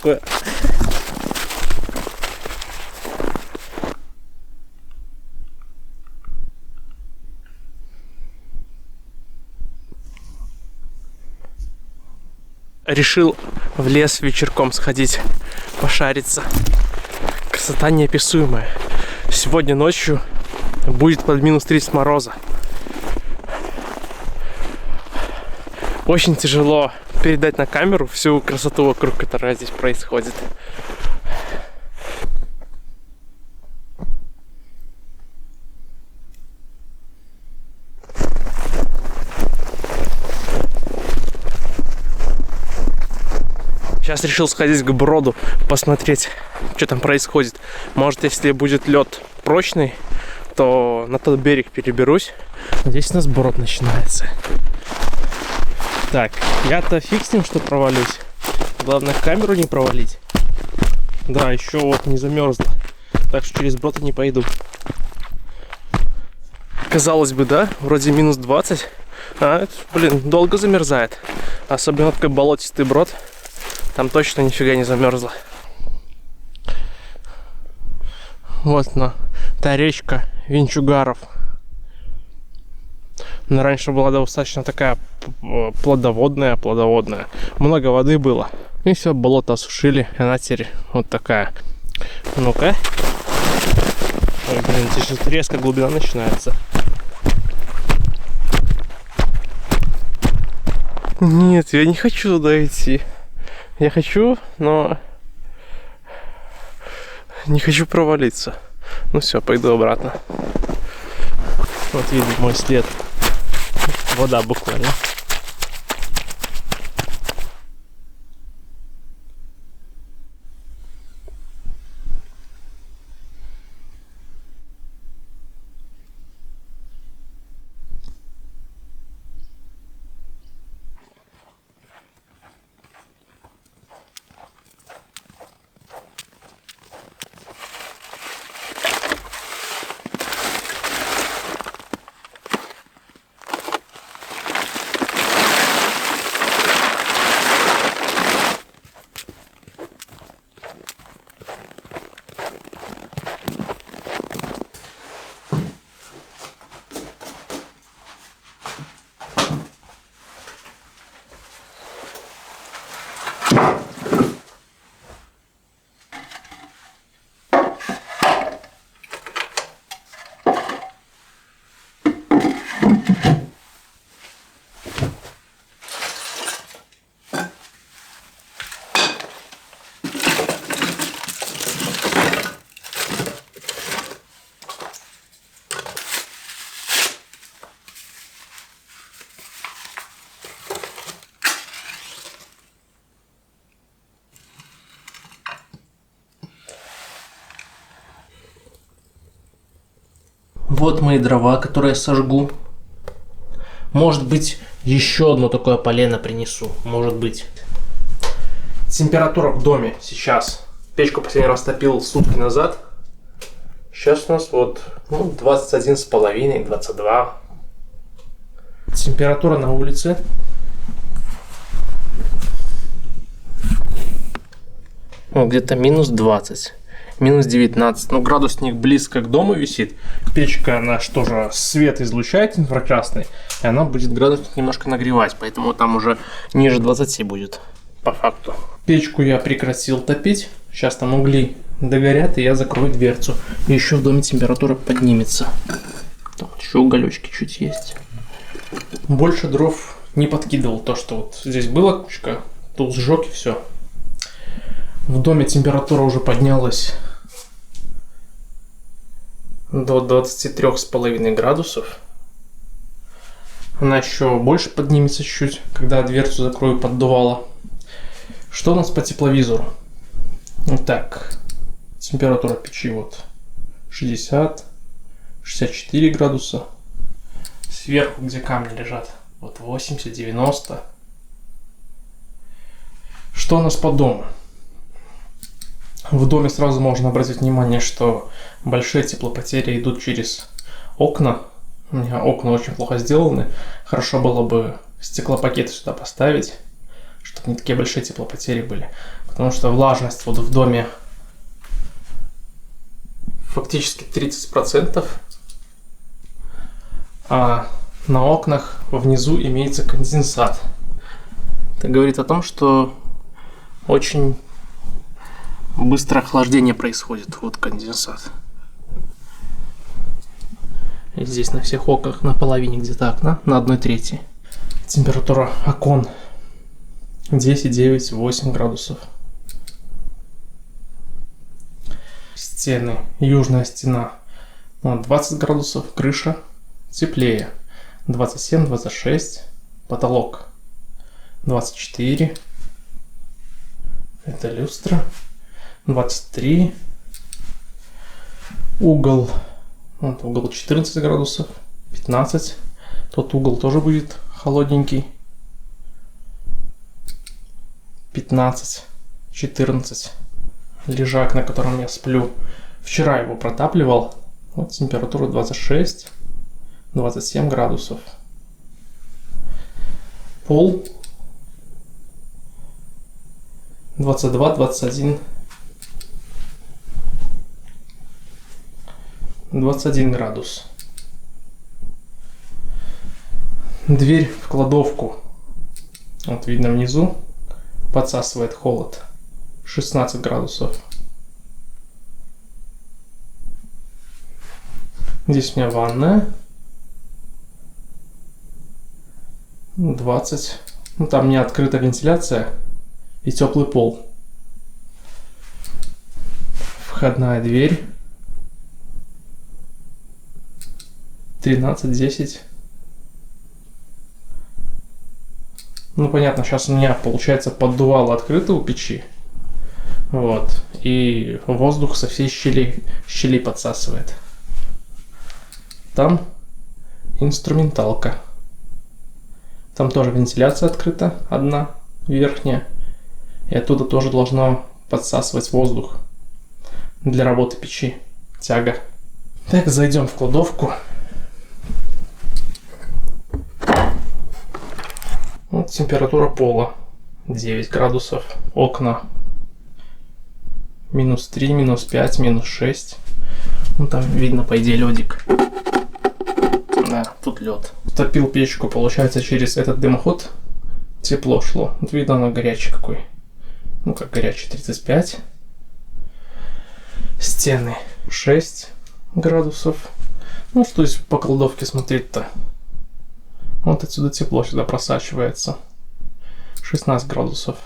такое. Решил в лес вечерком сходить, пошариться. Красота неописуемая. Сегодня ночью будет под минус 30 мороза. Очень тяжело передать на камеру всю красоту вокруг, которая здесь происходит. Сейчас решил сходить к броду, посмотреть, что там происходит. Может, если будет лед прочный, то на тот берег переберусь. Здесь у нас брод начинается. Так, я-то фиг с ним, что провалюсь. Главное, камеру не провалить. Да, еще вот не замерзла. Так что через брод я не пойду. Казалось бы, да, вроде минус 20. А, это, блин, долго замерзает. Особенно такой болотистый брод. Там точно нифига не замерзло. Вот она, та речка Винчугаров. Она раньше была достаточно такая плодоводная. Много воды было. И все, болото осушили. И она теперь вот такая. Ну-ка. Ой, блин, здесь резко глубина начинается. Нет, я не хочу туда идти. Я хочу, но не хочу провалиться. Ну все, пойду обратно. Вот видно мой след. Вода буквально. Вот мои дрова, которые я сожгу. Может быть, еще одно такое полено принесу. Может быть. Температура в доме сейчас. Печку последний раз топил сутки назад. Сейчас у нас вот 21,5, 22. Температура на улице. Где-то минус 20. Минус 19. Ну, градусник близко к дому висит. Печка, она что же, свет излучает инфракрасный. И она будет градусник немножко нагревать. Поэтому там уже ниже 20 будет, по факту. Печку я прекратил топить. Сейчас там угли догорят, и я закрою дверцу. И еще в доме температура поднимется. Там еще уголечки чуть есть. Больше дров не подкидывал. То, что вот здесь была кучка, тут сжег и все. В доме температура уже поднялась до 23,5 градусов. Она еще больше поднимется чуть-чуть, когда дверцу закрою, поддувало. Что у нас по тепловизору? Итак, температура печи вот 60, 64 градуса. Сверху, где камни лежат, вот 80, 90. Что у нас по дому? В доме сразу можно обратить внимание, что большие теплопотери идут через окна. У меня окна очень плохо сделаны. Хорошо было бы стеклопакеты сюда поставить, чтобы не такие большие теплопотери были. Потому что влажность вот в доме фактически 30%, а на окнах внизу имеется конденсат. Это говорит о том, что очень быстро охлаждение происходит. Вот конденсат. И здесь на всех окнах, на половине где-то окна, на 1/3. Температура окон 10, 9, 8 градусов. Стены. Южная стена 20 градусов, крыша теплее 27, 26, потолок 24, это люстра 23, угол, вот угол 14 градусов, 15, тот угол тоже будет холодненький, 15, 14, лежак, на котором я сплю, вчера его протапливал, вот температура 26, 27 градусов. Пол 22, 21, 21 градус. Дверь в кладовку, вот видно внизу, подсасывает холод, 16 градусов. Здесь у меня ванная 20. Ну, там не открыта вентиляция и теплый пол. Входная дверь 13, 10. Ну, понятно, сейчас у меня, получается, поддувало открыто у печи. Вот. И воздух со всей щели подсасывает. Там инструменталка. Там тоже вентиляция открыта, одна, верхняя. И оттуда тоже должно подсасывать воздух для работы печи. Тяга. Так, зайдем в кладовку. Вот температура пола 9 градусов. Окна -3, -5, -6. Ну, там видно, по идее, ледик. Да, тут лед. Топил печку, получается, через этот дымоход тепло шло. Вот видно, оно горячий какой. Ну, как горячий, 35. Стены 6 градусов. Ну, что здесь по кладовке смотреть-то? Вот отсюда тепло сюда просачивается. 16 градусов.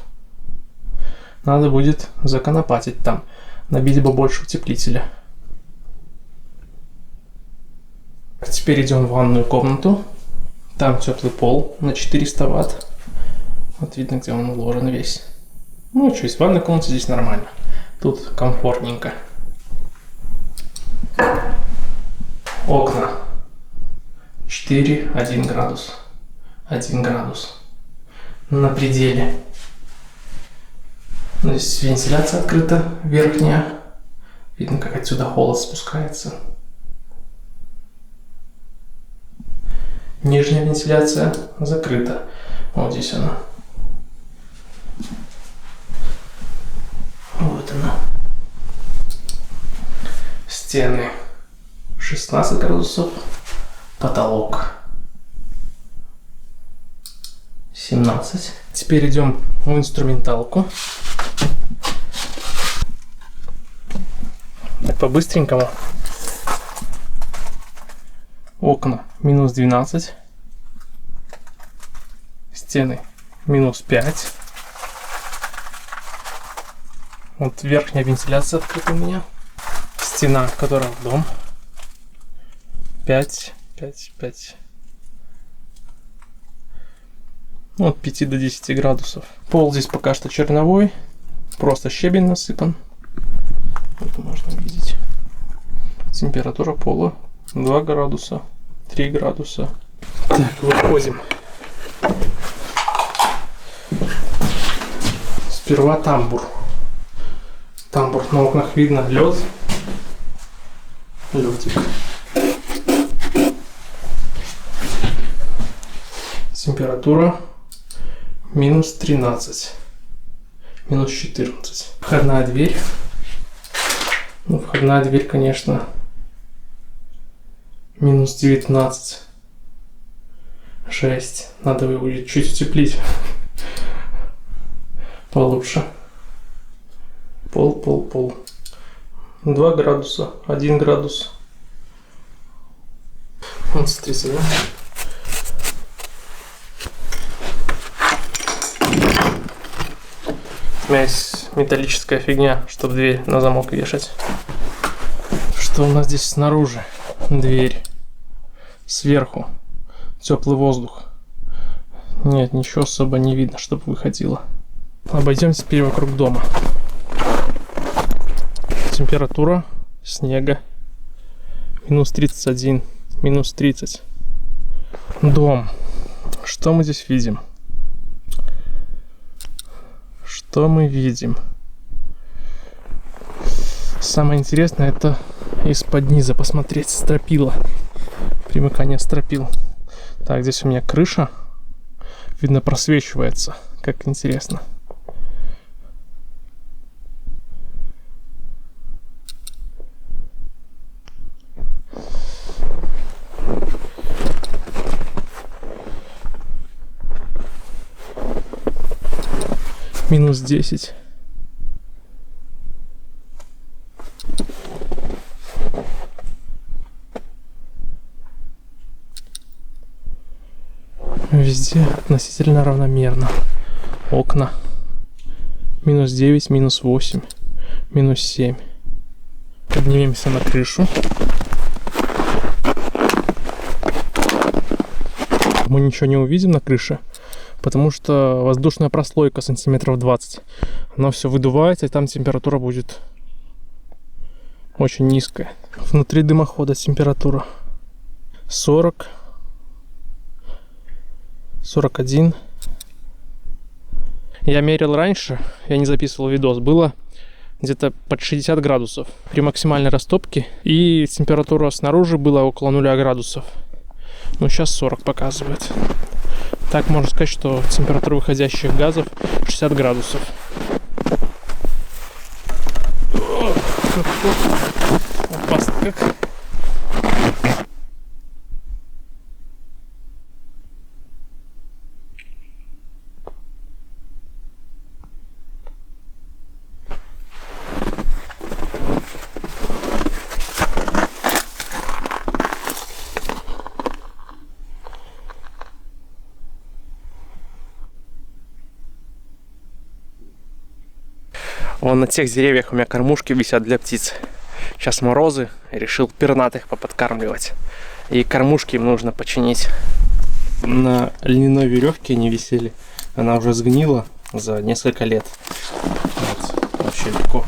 Надо будет законопатить там. Набить бы больше утеплителя. Теперь идем в ванную комнату. Там теплый пол на 400 ватт. Вот видно, где он уложен весь. Ну, что, из ванной комнаты здесь нормально. Тут комфортненько. Окна 4, 1 градус. 1 градус. На пределе. Здесь вентиляция открыта, верхняя. Видно, как отсюда холод спускается. Нижняя вентиляция закрыта. Вот здесь она. Вот она. Стены 16 градусов. Потолок 17. Теперь идем в инструменталку. Так, по-быстренькому. Окна -12. Стены -5. Вот верхняя вентиляция открыта у меня. Стена, которая в дом. 5, 5, 5. От 5 до 10 градусов. Пол здесь пока что черновой. Просто щебень насыпан. Это можно видеть. Температура пола 2 градуса, 3 градуса. Так, выходим. Сперва тамбур. Тамбур, на окнах видно лед. Ледик. Температура -13. Минус 14. Входная дверь. Ну, входная дверь, конечно, минус 19. 6. Надо его будет чуть утеплить. Получше. Пол. 2 градуса. 1 градус. Вот, смотрите, да? У меня есть металлическая фигня, чтобы дверь на замок вешать. Что у нас здесь снаружи? Дверь. Сверху. Теплый воздух. Нет, ничего особо не видно, чтобы выходило. Обойдем теперь вокруг дома. Температура снега. Минус 31. Минус 30. Дом. Что мы здесь видим? Что мы видим? Самое интересное — это из-под низа посмотреть стропила. Примыкание стропил. Так, здесь у меня крыша. Видно, просвечивается. Как интересно. Минус 10. Везде относительно равномерно. Окна. Минус 9, минус 8, минус 7. Поднимемся на крышу. Мы ничего не увидим на крыше, потому что воздушная прослойка сантиметров 20. Она все выдувается, и там температура будет очень низкая. Внутри дымохода температура 40, 41. Я мерил раньше, я не записывал видос, было где-то под 60 градусов при максимальной растопке, и температура снаружи была около 0 градусов. Ну, сейчас 40 показывает. Так можно сказать, что температура выходящих газов 60 градусов. Опасно как. Вон на тех деревьях у меня кормушки висят для птиц. Сейчас морозы, решил пернатых поподкармливать. И кормушки им нужно починить. На льняной веревке они висели. Она уже сгнила за несколько лет. Вот. Вообще легко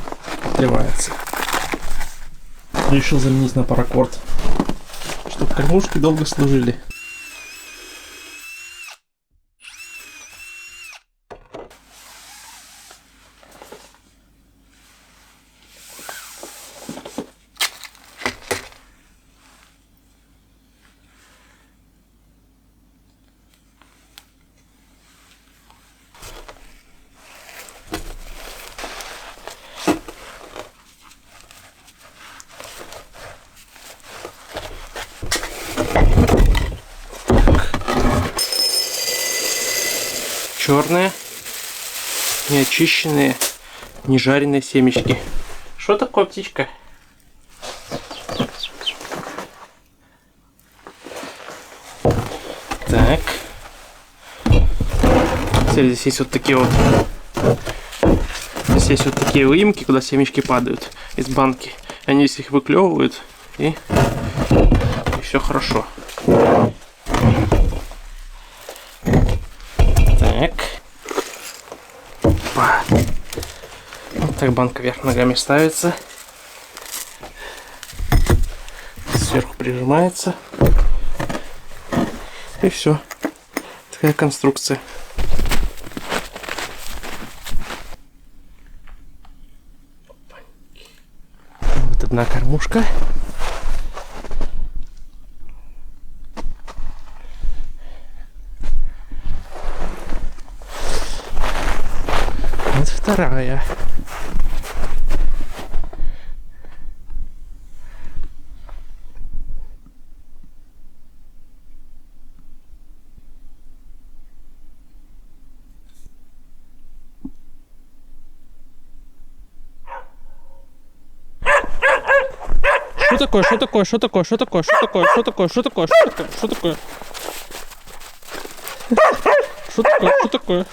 отливается. Решил заменить на паракорд, чтобы кормушки долго служили. Черные, неочищенные, нежаренные семечки. Что такое, птичка? Так. Здесь есть вот такие вот. Здесь есть вот такие выемки, куда семечки падают из банки. Они здесь их выклевывают, и все хорошо. Так. Опа. Вот так банка вверх ногами ставится. Сверху прижимается. И все. Такая конструкция. Вот одна кормушка. вторая. Что такое? Что такое? Что такое? Что такое? Что такое? Что такое? Что такое? Что такое? Что такое? Что такое?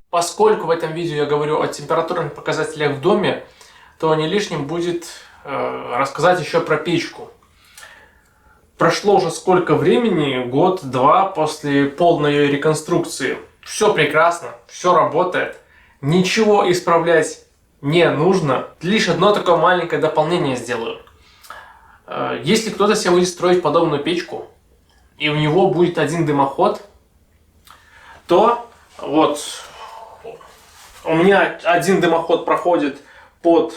Поскольку в этом видео я говорю о температурных показателях в доме, то не лишним будет рассказать еще про печку. Прошло уже сколько времени, год-два после полной ее реконструкции. Все прекрасно, все работает, ничего исправлять не нужно. Лишь одно такое маленькое дополнение сделаю. Если кто-то себе будет строить подобную печку, и у него будет один дымоход, то вот у меня один дымоход проходит под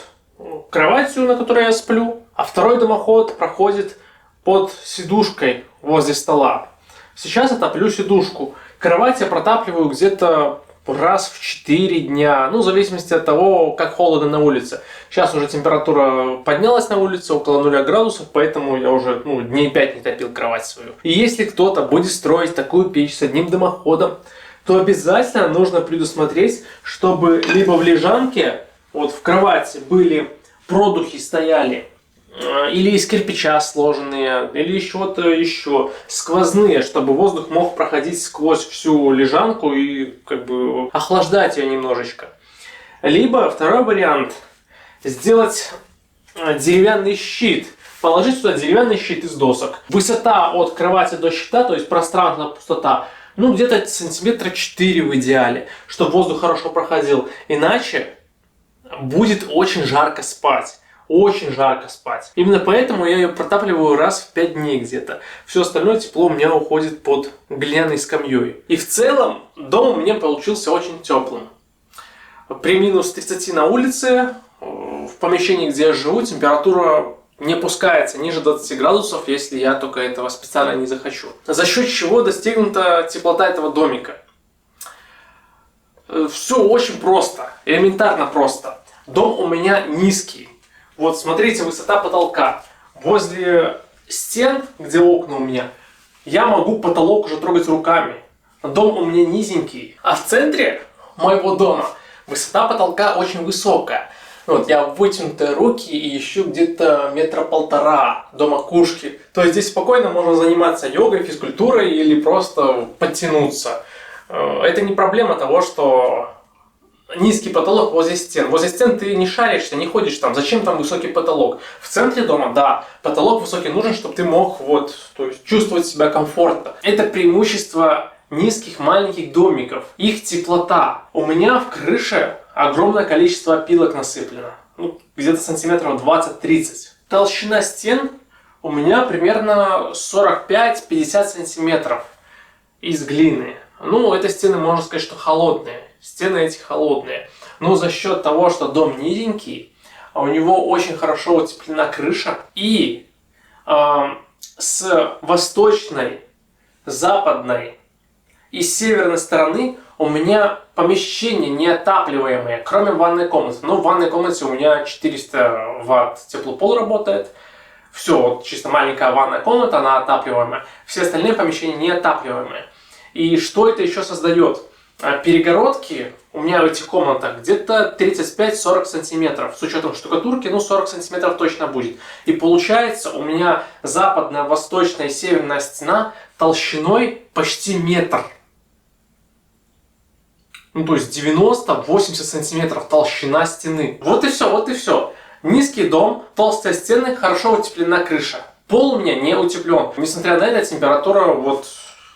кроватью, на которой я сплю, а второй дымоход проходит под сидушкой возле стола. Сейчас я топлю сидушку. Кровать я протапливаю где-то раз в 4 дня, ну, в зависимости от того, как холодно на улице. Сейчас уже температура поднялась на улице, около 0 градусов, поэтому я уже дней 5 не топил кровать свою. И если кто-то будет строить такую печь с одним дымоходом, то обязательно нужно предусмотреть, чтобы либо в лежанке, вот в кровати были продухи стояли, или из кирпича сложенные, или из чего-то еще, сквозные, чтобы воздух мог проходить сквозь всю лежанку и как бы охлаждать ее немножечко. Либо второй вариант, сделать деревянный щит, положить сюда деревянный щит из досок. Высота от кровати до щита, то есть пространственная пустота, где-то сантиметра 4 в идеале, чтобы воздух хорошо проходил. Иначе будет очень жарко спать. Очень жарко спать. Именно поэтому я ее протапливаю раз в 5 дней где-то. Все остальное тепло у меня уходит под глиняной скамьей. И в целом дом у меня получился очень теплым. При минус 30 на улице, в помещении, где я живу, температура не опускается ниже 20 градусов, если я только этого специально не захочу. За счет чего достигнута теплота этого домика? Все очень просто, элементарно просто. Дом у меня низкий. Вот смотрите, высота потолка. Возле стен, где окна у меня, я могу потолок уже трогать руками. Дом у меня низенький. А в центре моего дома высота потолка очень высокая. Вот, я вытянутые руки и ищу где-то 1,5 метра до макушки. То есть здесь спокойно можно заниматься йогой, физкультурой или просто подтянуться. Это не проблема того, что низкий потолок возле стен. Возле стен ты не шаришься, не ходишь там. Зачем там высокий потолок? В центре дома, да, потолок высокий нужен, чтобы ты мог чувствовать себя комфортно. Это преимущество низких маленьких домиков. Их теплота. У меня в крыше огромное количество опилок насыплено. Где-то сантиметров 20-30. Толщина стен у меня примерно 45-50 сантиметров из глины. Это стены, можно сказать, что холодные. Стены эти холодные. Но за счет того, что дом низенький, у него очень хорошо утеплена крыша. И с восточной, западной и северной стороны у меня помещения неотапливаемые, кроме ванной комнаты. В ванной комнате у меня 400 ватт теплопол работает. Все, чисто маленькая ванная комната, она отапливаемая. Все остальные помещения неотапливаемые. И что это еще создает? Перегородки у меня в этих комнатах где-то 35-40 сантиметров. С учетом штукатурки, 40 сантиметров точно будет. И получается у меня западная, восточная и северная стена толщиной почти метр. Ну, то есть 90-80 сантиметров толщина стены. Вот и все, вот и все. Низкий дом, толстые стены, хорошо утеплена крыша. Пол у меня не утеплен. Несмотря на это, температура вот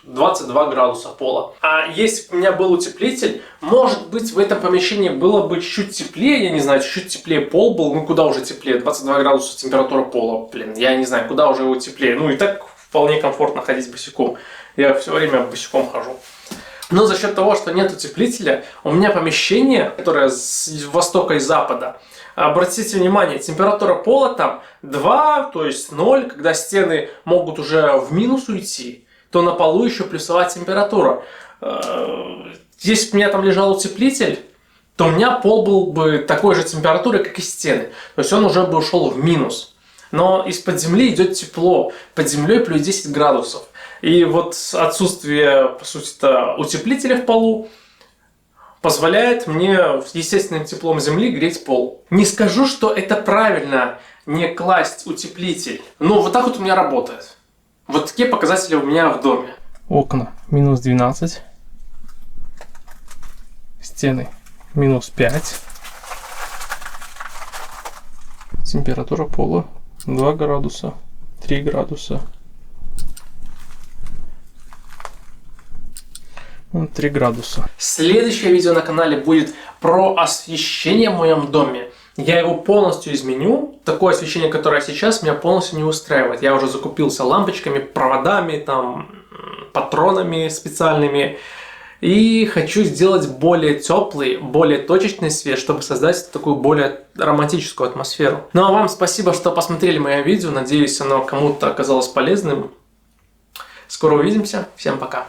22 градуса пола. А если бы у меня был утеплитель, может быть, в этом помещении было бы чуть теплее, я не знаю, чуть теплее пол был, ну куда уже теплее, 22 градуса температура пола, блин, я не знаю, куда уже его теплее. Ну и так вполне комфортно ходить босиком. Я все время босиком хожу. Но за счет того, что нет утеплителя, у меня помещение, которое с востока и запада, обратите внимание, температура пола там 2, то есть 0, когда стены могут уже в минус уйти, то на полу еще плюсовая температура. Если бы у меня там лежал утеплитель, то у меня пол был бы такой же температуры, как и стены. То есть он уже бы ушел в минус. Но из-под земли идет тепло. Под землей плюс 10 градусов. И вот отсутствие, по сути-то, утеплителя в полу позволяет мне естественным теплом земли греть пол. Не скажу, что это правильно не класть утеплитель, но вот так вот у меня работает. Вот такие показатели у меня в доме. Окна минус 12. Стены минус 5. Температура пола 2 градуса, 3 градуса. 3 градуса. Следующее видео на канале будет про освещение в моем доме. Я его полностью изменю. Такое освещение, которое сейчас, меня полностью не устраивает. Я уже закупился лампочками, проводами, там, патронами специальными. И хочу сделать более теплый, более точечный свет, чтобы создать такую более романтическую атмосферу. Ну а вам спасибо, что посмотрели мое видео. Надеюсь, оно кому-то оказалось полезным. Скоро увидимся. Всем пока.